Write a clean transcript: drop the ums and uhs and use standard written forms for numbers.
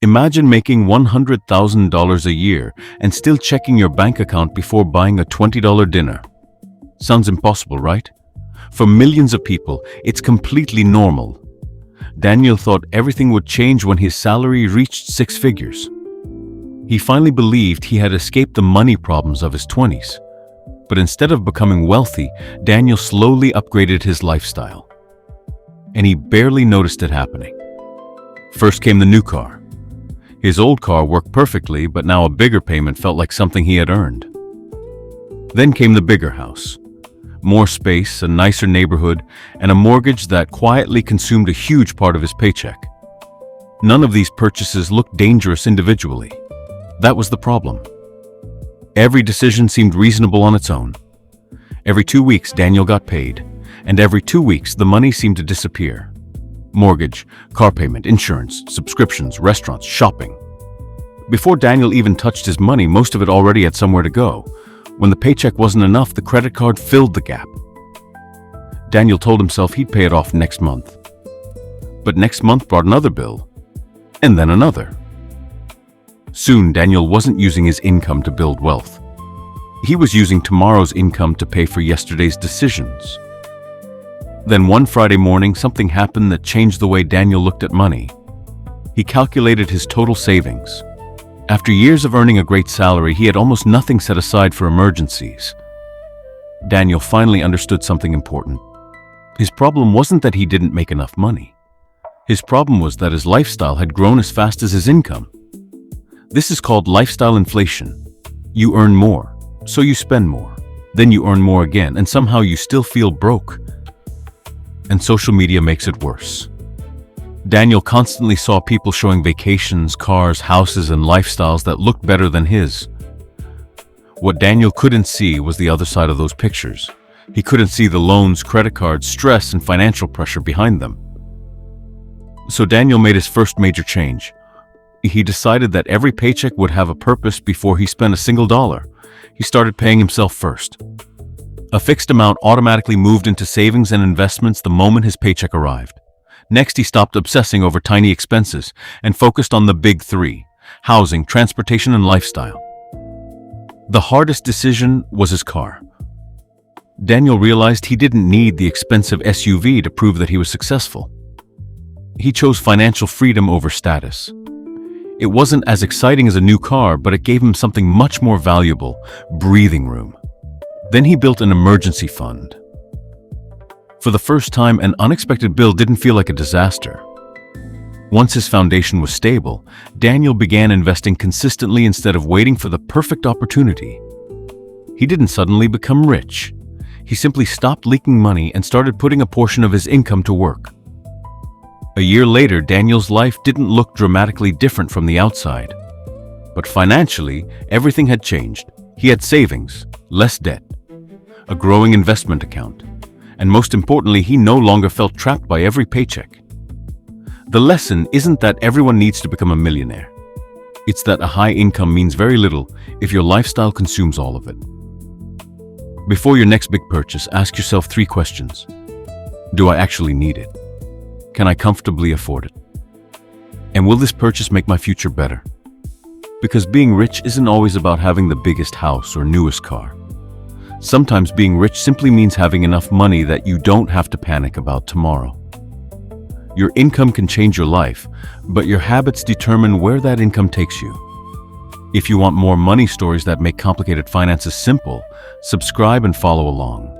Imagine making $100,000 a year and still checking your bank account before buying a $20 dinner. Sounds impossible, right? For millions of people, it's completely normal. Daniel thought everything would change when his salary reached six figures. He finally believed he had escaped the money problems of his 20s. But instead of becoming wealthy, Daniel slowly upgraded his lifestyle. And he barely noticed it happening. First came the new car. His old car worked perfectly, but now a bigger payment felt like something he had earned. Then came the bigger house. More space, a nicer neighborhood, and a mortgage that quietly consumed a huge part of his paycheck. None of these purchases looked dangerous individually. That was the problem. Every decision seemed reasonable on its own. Every 2 weeks, Daniel got paid, and every 2 weeks, the money seemed to disappear. Mortgage, car payment, insurance, subscriptions, restaurants, shopping. Before Daniel even touched his money, most of it already had somewhere to go. When the paycheck wasn't enough, the credit card filled the gap. Daniel told himself he'd pay it off next month. But next month brought another bill, and then another. Soon, Daniel wasn't using his income to build wealth. He was using tomorrow's income to pay for yesterday's decisions. Then one Friday morning, something happened that changed the way Daniel looked at money. He calculated his total savings. After years of earning a great salary, he had almost nothing set aside for emergencies. Daniel finally understood something important. His problem wasn't that he didn't make enough money. His problem was that his lifestyle had grown as fast as his income. This is called lifestyle inflation. You earn more, so you spend more. Then you earn more again, and somehow you still feel broke. And social media makes it worse. Daniel constantly saw people showing vacations, cars, houses, and lifestyles that looked better than his. What Daniel couldn't see was the other side of those pictures. He couldn't see the loans, credit cards, stress, and financial pressure behind them. So Daniel made his first major change. He decided that every paycheck would have a purpose before he spent a single dollar. He started paying himself first. A fixed amount automatically moved into savings and investments the moment his paycheck arrived. Next, he stopped obsessing over tiny expenses and focused on the big three: housing, transportation, and lifestyle. The hardest decision was his car. Daniel realized he didn't need the expensive SUV to prove that he was successful. He chose financial freedom over status. It wasn't as exciting as a new car, but it gave him something much more valuable: breathing room. Then he built an emergency fund. For the first time, an unexpected bill didn't feel like a disaster. Once his foundation was stable, Daniel began investing consistently instead of waiting for the perfect opportunity. He didn't suddenly become rich. He simply stopped leaking money and started putting a portion of his income to work. A year later, Daniel's life didn't look dramatically different from the outside. But financially, everything had changed. He had savings, less debt, a growing investment account, and most importantly, he no longer felt trapped by every paycheck. The lesson isn't that everyone needs to become a millionaire. It's that a high income means very little if your lifestyle consumes all of it. Before your next big purchase, ask yourself 3 questions. Do I actually need it? Can I comfortably afford it? And will this purchase make my future better? Because being rich isn't always about having the biggest house or newest car. Sometimes being rich simply means having enough money that you don't have to panic about tomorrow. Your income can change your life, but your habits determine where that income takes you. If you want more money stories that make complicated finances simple, subscribe and follow along.